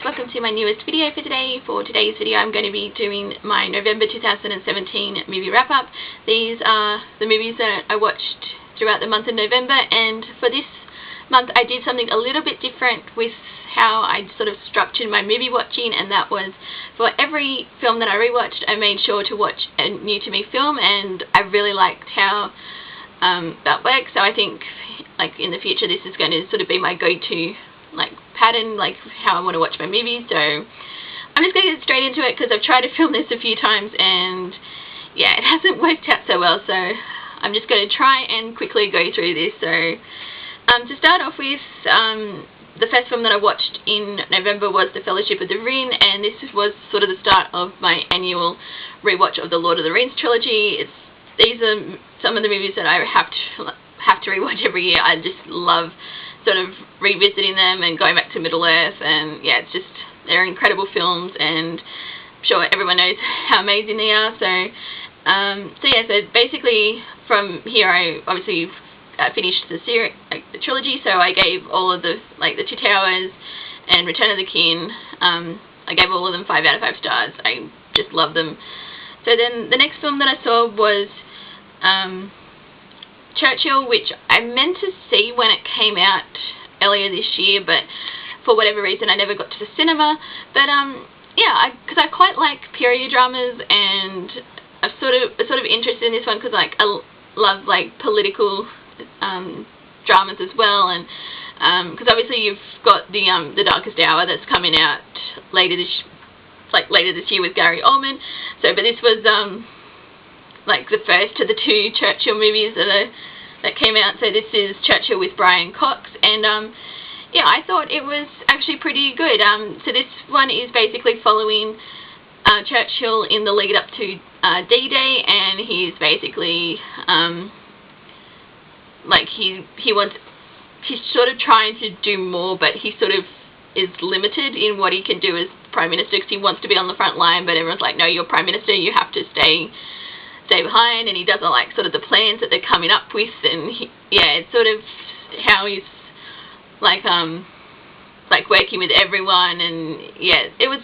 welcome to my newest video for today. For today's video I'm going to be doing my November 2017 movie wrap up. These are the movies that I watched throughout the month of November, and for this month I did something a little bit different with how I sort of structured my movie watching, and that was for every film that I rewatched I made sure to watch a new to me film, and I really liked how that works. So I think like in the future this is going to sort of be my go-to like pattern, like how I want to watch my movies. So I'm just going to get straight into it because I've tried to film this a few times and yeah, it hasn't worked out so well, so I'm just going to try and quickly go through this. So to start off with, the first film that I watched in November was The Fellowship of the Ring, and this was sort of the start of my annual rewatch of the Lord of the Rings trilogy. These are some of the movies that I have to rewatch every year. I just love sort of revisiting them and going back to Middle-earth, and yeah, it's just, they're incredible films, and I'm sure everyone knows how amazing they are. So yeah, so basically from here I obviously finished the series, like the trilogy, so I gave all of the, like the Two Towers and Return of the King, I gave all of them 5 out of 5 stars. I just love them. So then the next film that I saw was Churchill, which I meant to see when it came out earlier this year, but for whatever reason I never got to the cinema. But yeah, because I quite like period dramas, and I'm sort of interested in this one because like I love like political dramas as well, and because obviously you've got the Darkest Hour that's coming out later this year with Gary Oldman. So but this was like the first of the 2 Churchill movies that came out. So this is Churchill with Brian Cox, and yeah, I thought it was actually pretty good. So this one is basically following Churchill in the lead up to D-Day, and he's basically like he's sort of trying to do more, but he sort of is limited in what he can do as Prime Minister, because he wants to be on the front line, but everyone's like, no, you're Prime Minister, you have to stay behind, and he doesn't like sort of the plans that they're coming up with, and yeah, it's sort of how he's like working with everyone, and yeah, it was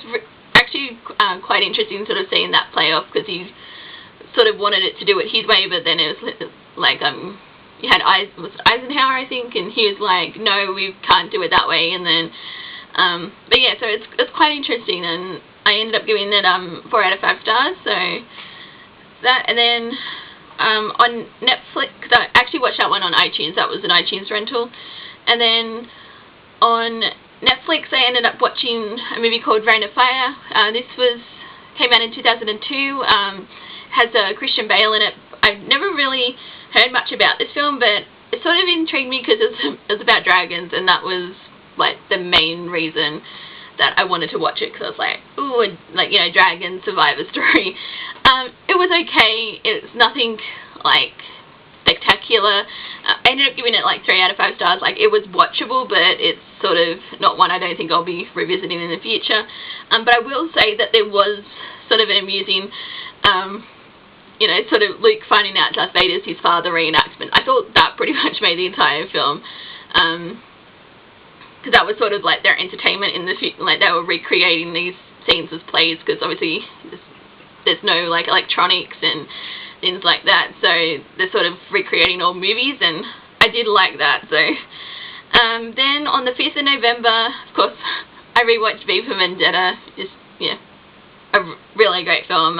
actually quite interesting sort of seeing that play off, because he sort of wanted it to do it his way, but then it was like you had Eisenhower, I think, and he was like, no, we can't do it that way, and then but yeah, so it's quite interesting, and I ended up giving it 4 out of 5 stars. So that, and then on Netflix, because I actually watched that one on iTunes, that was an iTunes rental, and then on Netflix I ended up watching a movie called Reign of Fire. This came out in 2002, has Christian Bale in it. I've never really heard much about this film, but it sort of intrigued me because it's about dragons, and that was like the main reason that I wanted to watch it, because I was like, ooh, like, you know, dragon survivor story. It was okay. It's nothing like spectacular. I ended up giving it like 3 out of 5 stars. Like, it was watchable, but it's sort of not one I don't think I'll be revisiting in the future. But I will say that there was sort of an amusing you know, sort of Luke finding out Darth Vader's his father reenactment. I thought that pretty much made the entire film, because that was sort of like their entertainment in the like they were recreating these scenes as plays, because obviously there's no like electronics and things like that, so they're sort of recreating old movies, and I did like that. So then on the 5th of November, of course, I rewatched V for Vendetta. Just, yeah, a really great film.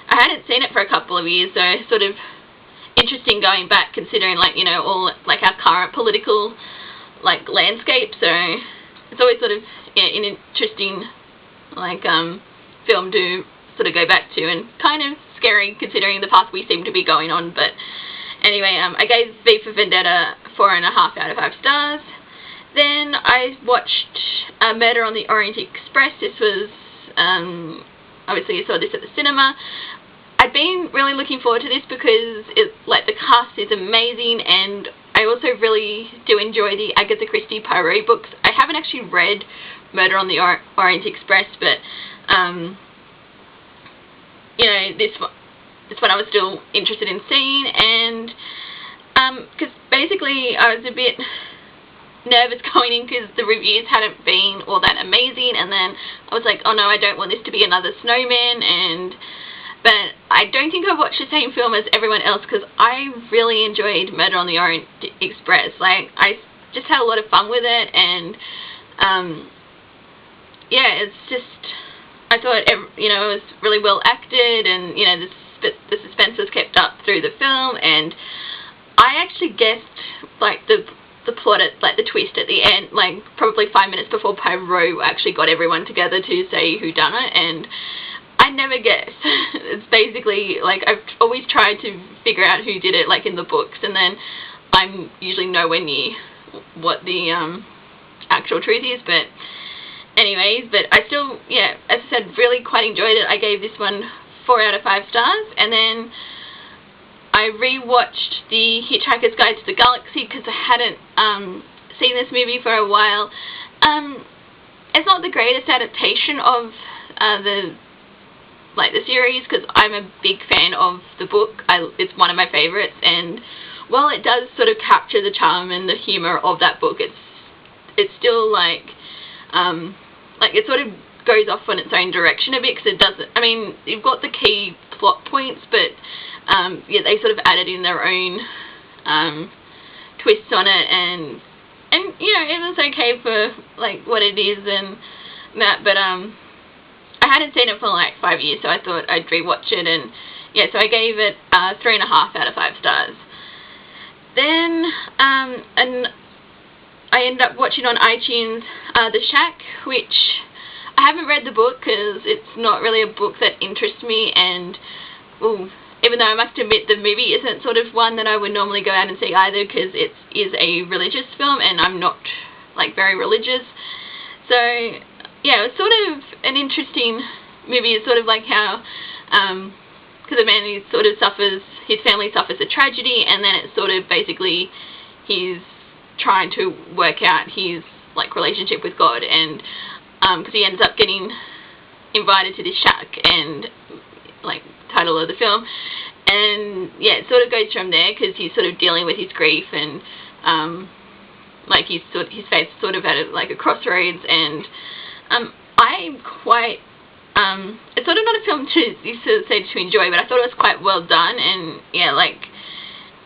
I hadn't seen it for a couple of years, so sort of interesting going back, considering like, you know, all like our current political like landscape. So it's always sort of, yeah, an interesting like film to sort of go back to, and kind of scary considering the path we seem to be going on. But anyway, I gave V for Vendetta 4.5 out of 5 stars. Then I watched Murder on the Orient Express. This was obviously you saw this at the cinema. I'd been really looking forward to this because like the cast is amazing, and I also really do enjoy the Agatha Christie Poirot books. I haven't actually read Murder on the Orient Express, but you know, this one I was still interested in seeing, and because basically I was a bit nervous going in because the reviews hadn't been all that amazing, and then I was like, oh no, I don't want this to be another Snowman. But I don't think I watched the same film as everyone else, because I really enjoyed Murder on the Orient Express. Like, I just had a lot of fun with it, and yeah, it's just, I thought it was really well acted, and the suspense was kept up through the film, and I actually guessed like the plot at like the twist at the end, like probably 5 minutes before Poirot actually got everyone together to say who done it, and I never guessed. It's basically like I've always tried to figure out who did it, like in the books, and then I'm usually nowhere near what the actual truth is. But anyways, but I still, yeah, as I said, really quite enjoyed it. I gave this one 4 out of 5 stars, and then I rewatched The Hitchhiker's Guide to the Galaxy because I hadn't seen this movie for a while. It's not the greatest adaptation of the series, because I'm a big fan of the book. It's one of my favorites, and while it does sort of capture the charm and the humor of that book, it's still like it sort of goes off on its own direction a bit, because it doesn't, I mean, you've got the key plot points, but yeah, they sort of added in their own twists on it, and it was okay for like what it is and that, but I hadn't seen it for like 5 years, so I thought I'd rewatch it, and yeah, so I gave it 3.5 out of 5 stars. Then and I ended up watching on iTunes The Shack, which I haven't read the book because it's not really a book that interests me, and even though I must admit the movie isn't sort of one that I would normally go out and see either, because it is a religious film and I'm not like very religious. So yeah, it was sort of an interesting movie. It's sort of like how because the man, he sort of suffers, his family suffers a tragedy, and then it's sort of basically he's trying to work out his like relationship with God, and because he ends up getting invited to this shack, and like title of the film, and yeah, it sort of goes from there, because he's sort of dealing with his grief, and like his faith's sort of at like a crossroads, and I'm quite it's sort of not a film to enjoy, but I thought it was quite well done, and yeah, like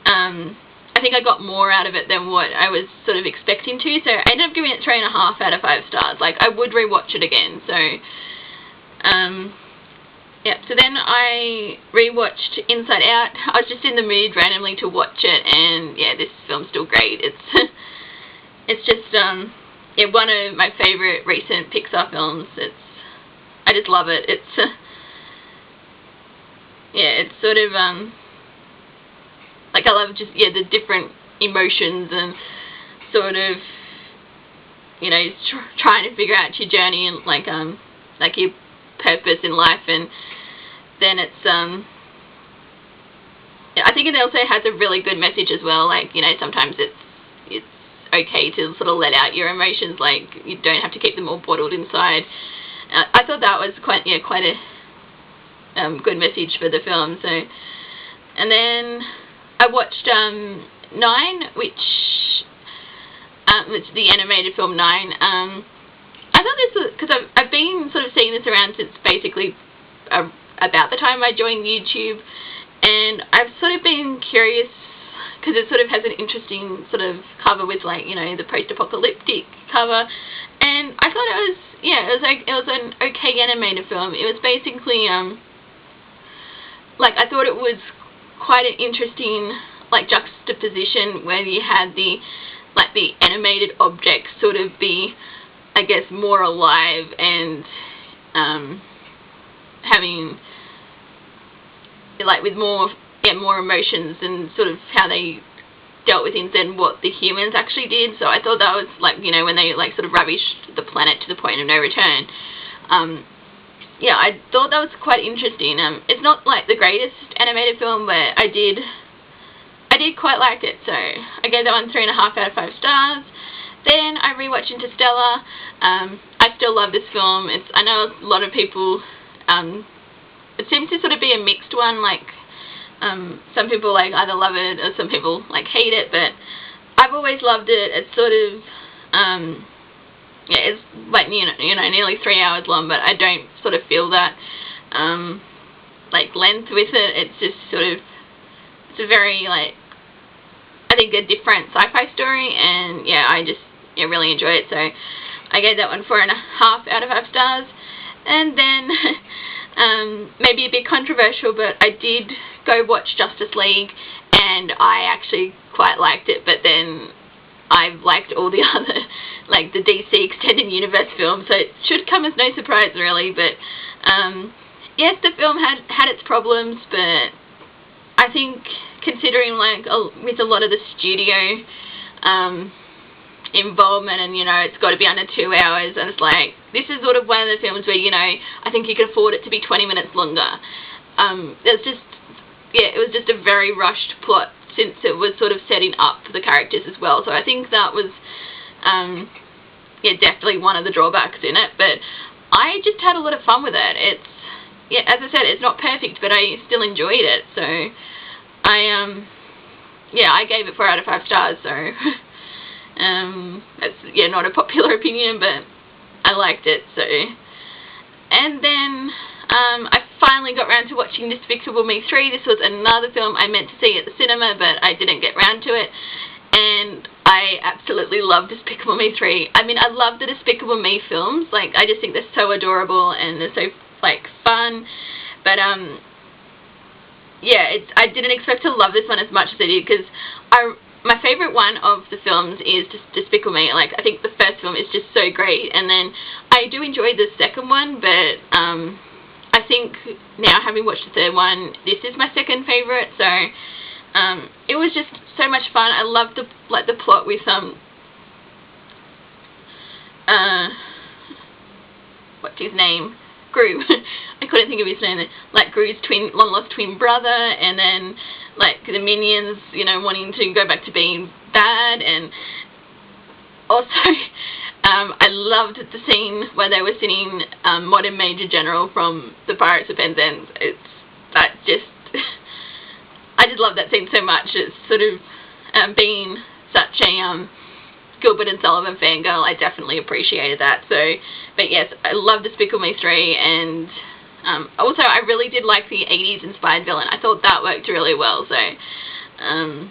I think I got more out of it than what I was sort of expecting to, so I ended up giving it 3.5 out of 5 stars. Like, I would rewatch it again. So yeah, so then I rewatched Inside Out. I was just in the mood randomly to watch it, and yeah, this film's still great. It's just yeah, one of my favorite recent Pixar films. I just love it. It's yeah, it's sort of like, I love just, yeah, the different emotions, and sort of, trying to figure out your journey, and like your purpose in life, and then it's I think it also has a really good message as well. Like, sometimes it's okay to sort of let out your emotions. Like, you don't have to keep them all bottled inside. I thought that was quite a good message for the film. So, and then I watched 9, which it's the animated film 9. I thought this was, because I've been sort of seeing this around since basically about the time I joined YouTube, and I've sort of been curious, because it sort of has an interesting sort of cover with, like, the post-apocalyptic cover, and I thought it was an okay animated film. It was basically like, I thought it was quite an interesting like juxtaposition, where you had the animated objects sort of be, I guess, more alive, and having like with more emotions, and sort of how they dealt with things than what the humans actually did. So I thought that was like, when they like sort of ravished the planet to the point of no return. Yeah, I thought that was quite interesting. It's not like the greatest animated film, but I did quite like it, so I gave that one 3.5 out of 5 stars. Then I rewatched Interstellar. I still love this film. I know a lot of people, it seems to sort of be a mixed one, like some people like either love it or some people like hate it, but I've always loved it. It's sort of, Yeah, it's like, nearly 3 hours long, but I don't sort of feel that, like, length with it. It's just sort of, it's a very, like, I think a different sci-fi story, and yeah, I just really enjoy it. So I gave that one 4.5 out of 5 stars. And then maybe a bit controversial, but I did go watch Justice League, and I actually quite liked it. But then I've liked all the other, like, the DC Extended Universe films, so it should come as no surprise really. But yes, the film had its problems, but I think considering, like, with a lot of the studio involvement, and it's got to be under 2 hours, and it's like, this is sort of one of the films where I think you could afford it to be 20 minutes longer. It was just a very rushed plot, since it was sort of setting up for the characters as well. So I think that was definitely one of the drawbacks in it, but I just had a lot of fun with it. It's, as I said, it's not perfect, but I still enjoyed it. So I gave it 4 out of 5 stars. So that's not a popular opinion, but I liked it. So, and then I finally got around to watching Despicable Me 3. This was another film I meant to see at the cinema, but I didn't get round to it, and I absolutely love Despicable Me 3. I mean, I love the Despicable Me films. Like, I just think they're so adorable, and they're so, like, fun, but I didn't expect to love this one as much as I did, because my favourite one of the films is just Despicable Me. Like, I think the first film is just so great, and then I do enjoy the second one, but I think now, having watched the third one, this is my second favourite. So it was just so much fun. I loved the plot with what's his name? Gru. I couldn't think of his name. Like, Gru's long-lost twin brother, and then, like, the minions, wanting to go back to being bad. And also, I loved the scene where they were singing Modern Major General from the Pirates of Penzance. I just love that scene so much. It's sort of being such a Gilbert and Sullivan fangirl, I definitely appreciated that. So, but yes, I love Despicable Me 3, and also I really did like the 80s inspired villain. I thought that worked really well. So, so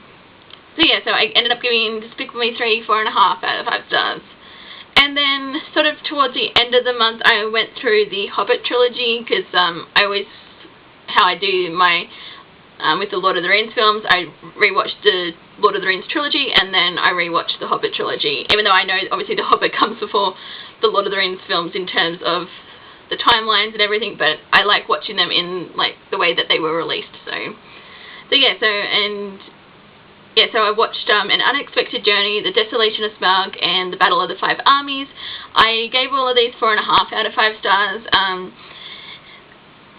I ended up giving Despicable Me 3 4.5 out of 5 stars. And then, sort of towards the end of the month, I went through the Hobbit trilogy, because how I do my with the Lord of the Rings films, I rewatched the Lord of the Rings trilogy, and then I rewatched the Hobbit trilogy, even though I know obviously the Hobbit comes before the Lord of the Rings films in terms of the timelines and everything, but I like watching them in, like, the way that they were released. So I watched An Unexpected Journey, The Desolation of Smaug, and The Battle of the Five Armies. I gave all of these 4.5 out of 5 stars.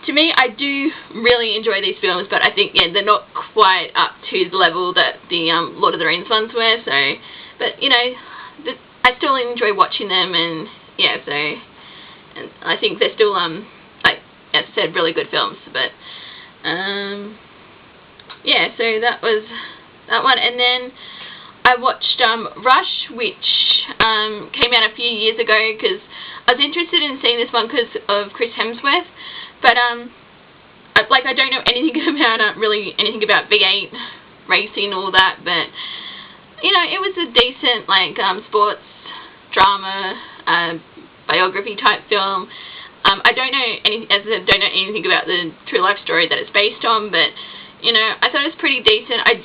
To me, I do really enjoy these films, but I think, they're not quite up to the level that the Lord of the Rings ones were. So, but I still enjoy watching them, and and I think they're still like, as I said, really good films. But so that was that one. And then I watched Rush, which came out a few years ago, because I was interested in seeing this one because of Chris Hemsworth. But I don't know anything about really anything about V8 racing, all that. But it was a decent, like, sports drama biography type film. I don't know don't know anything about the true life story that it's based on, but I thought it was pretty decent. I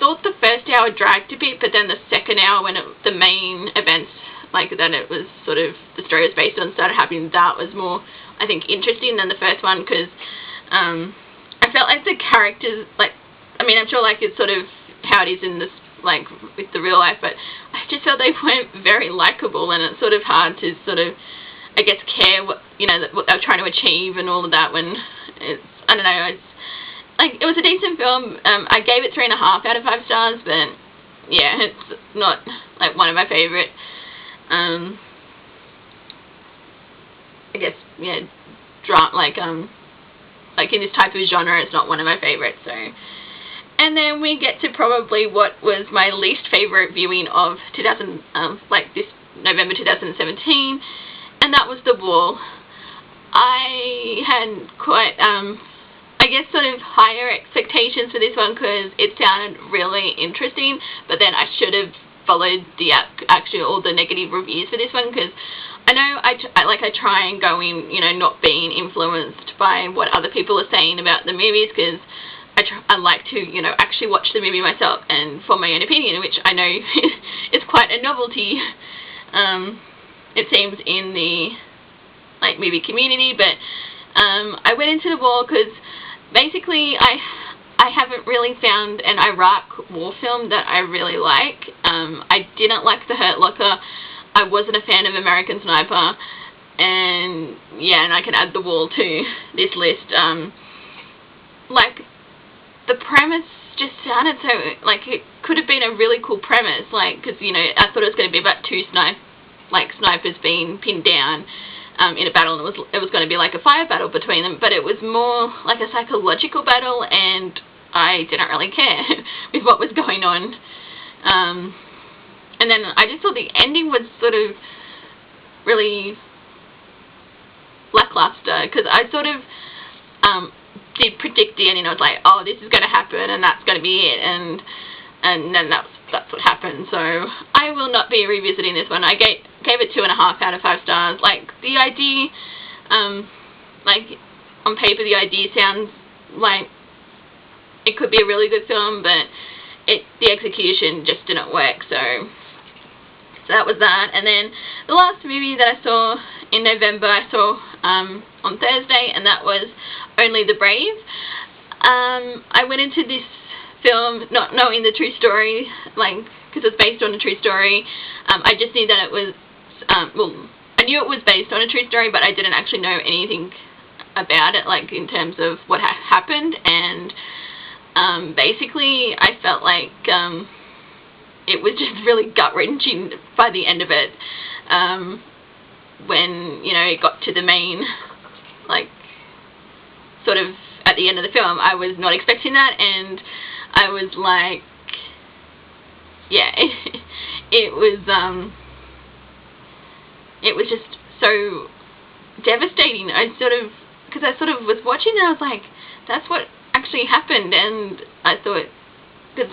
thought the first hour dragged a bit, but then the second hour, when the main events, like, that it was sort of the story was based on, started happening, that was more, I think, interesting than the first one, because I felt like the characters, like, I mean, I'm sure, like, it's sort of how it is in this, like, with the real life, but I just felt they weren't very likable, and it's sort of hard to sort of, I guess, care what what they were trying to achieve and all of that, when it's, I don't know, it was a decent film. I gave it 3.5 out of 5 stars, but yeah, it's not, like, one of my favourite, I guess, like in this type of genre, it's not one of my favourites. So, And then we get to probably what was my least favourite viewing of this November 2017, and that was The Wall. I had quite, I guess, sort of higher expectations for this one because it sounded really interesting, but then I should have followed the all the negative reviews for this one, because I know I try and go in, you know, not being influenced by what other people are saying about the movies, because I like to, you know, actually watch the movie myself and form my own opinion, which I know is quite a novelty, it seems, in the movie community. But I went into The Wall because basically I haven't really found an Iraq war film that I really like. I didn't like The Hurt Locker. I wasn't a fan of American Sniper, and yeah, and I can add The Wall to this list. The premise just sounded so, it could have been a really cool premise, because, you know, I thought it was going to be about two snipers being pinned down in a battle, and it was going to be like a fire battle between them, but it was more like a psychological battle, and I didn't really care with what was going on. And then I just thought the ending was sort of really lackluster, because I sort of did predict the ending. I was like, oh, this is going to happen, and that's going to be it, and then that's what happened. So I will not be revisiting this one. I gave it 2.5 out of 5 stars. The idea, on paper, the idea sounds like it could be a really good film, but the execution just didn't work. So that was that. And then the last movie that I saw in November, I saw on Thursday, and that was Only the Brave. I went into this film not knowing the true story, because it's based on a true story. I just knew that it was, I knew it was based on a true story, but I didn't actually know anything about it, in terms of what happened. And basically I felt like it was just really gut-wrenching by the end of it, when, you know, it got to the main, sort of at the end of the film. I was not expecting that, and I was like, yeah, it was just so devastating. Because I sort of was watching and I was like, that's what actually happened. And I thought, because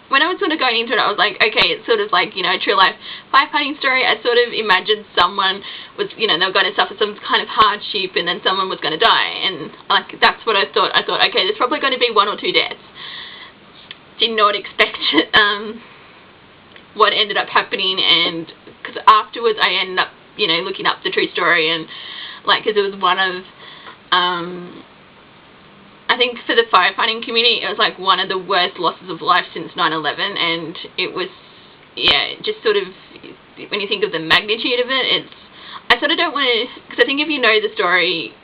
when I was sort of going into it, I was like, okay, it's sort of like, you know, a true life firefighting story. I sort of imagined someone was, you know, they were going to suffer some kind of hardship, and then someone was going to die, and that's what I thought. I thought, okay, there's probably going to be 1 or 2 deaths. Did not expect what ended up happening, and because afterwards I ended up, you know, looking up the true story, and because it was one of, I think for the firefighting community, it was one of the worst losses of life since 9/11, and it was, yeah, just sort of, when you think of the magnitude of it, I sort of don't want to, because I think if you know the story,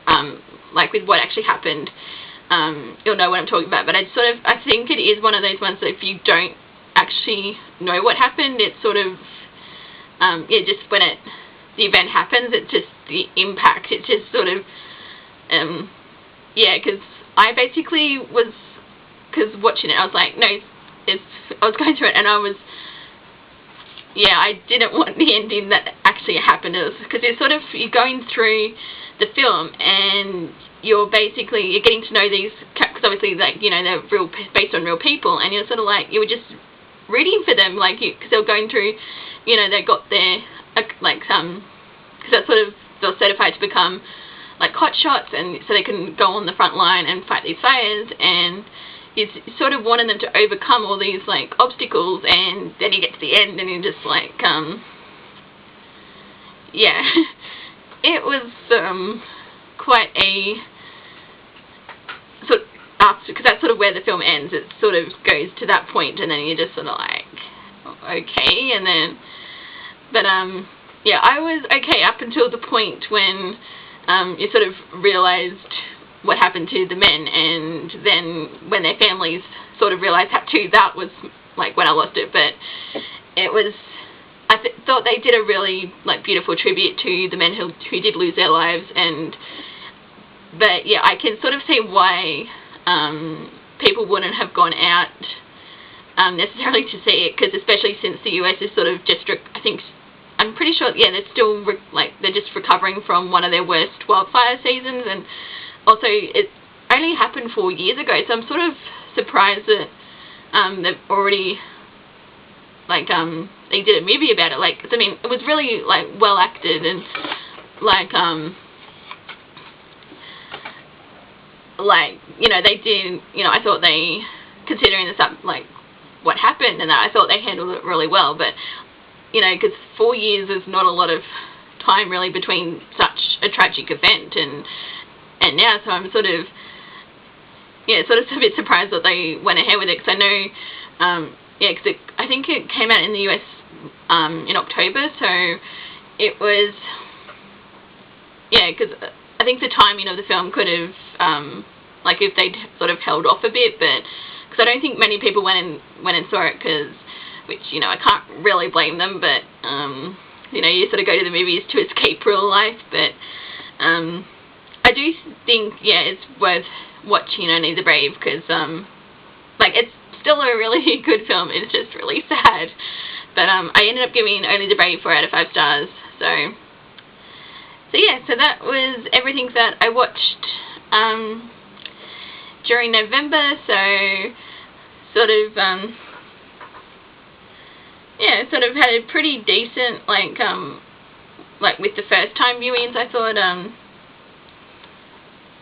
with what actually happened, you'll know what I'm talking about. But I think it is one of those ones that if you don't actually know what happened, it's sort of, yeah, just when the event happens, it's just the impact, it's just sort of, yeah, because I basically was, because watching it, I was like, no, I was going through it, and I was, yeah, I didn't want the ending that actually happened, because it's sort of, you're going through the film, and you're getting to know these, because obviously, you know, they're based on real people, and you're sort of you were just rooting for them, because they were going through, you know, they got their, because that's sort of, they're certified to become hot shots, and so they can go on the front line and fight these fires, and he's sort of wanting them to overcome all these obstacles, and then you get to the end and you're just yeah, it was quite a sort of, after, because that's sort of where the film ends, it sort of goes to that point, and then you're just sort of okay, and then, but yeah, I was okay up until the point when you sort of realised what happened to the men, and then when their families sort of realised that too, that was when I lost it. But it was, I thought they did a really beautiful tribute to the men who did lose their lives, but yeah, I can sort of see why people wouldn't have gone out necessarily to see it, because especially since the US is sort of just, I think, I'm pretty sure, yeah, they're still, they're just recovering from one of their worst wildfire seasons, and also it only happened 4 years ago, so I'm sort of surprised that they've already, they did a movie about it. I mean, it was really, well acted, and, you know, they did, you know, I thought they, considering the stuff, what happened and that, I thought they handled it really well, but, you know, because 4 years is not a lot of time really between such a tragic event and now, so I'm sort of, yeah, sort of a bit surprised that they went ahead with it, because I know, yeah, because I think it came out in the US in October, so it was, yeah, because I think the timing of the film could have, if they'd sort of held off a bit, but, because I don't think many people went and saw it, because, which, you know, I can't really blame them, but, you know, you sort of go to the movies to escape real life, but, I do think, yeah, it's worth watching Only the Brave, because, it's still a really good film. It's just really sad, but, I ended up giving Only the Brave 4 out of 5 stars, so yeah, so that was everything that I watched, during November, so, sort of, yeah, sort of had a pretty decent, with the first time viewings, I thought,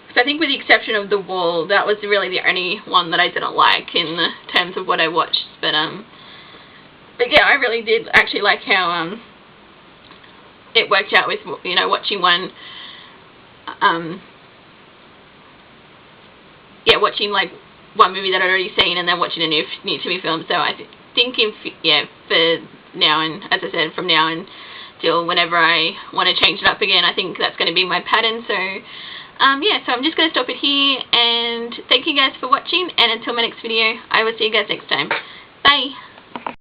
because I think with the exception of The Wall, that was really the only one that I didn't like in the terms of what I watched, but yeah, I really did actually like how, it worked out with, you know, watching one, yeah, watching, one movie that I'd already seen and then watching a new to me film, so I think, for now, and as I said, from now until whenever I want to change it up again, I think that's going to be my pattern, so, yeah, so I'm just going to stop it here, and thank you guys for watching, and until my next video, I will see you guys next time. Bye!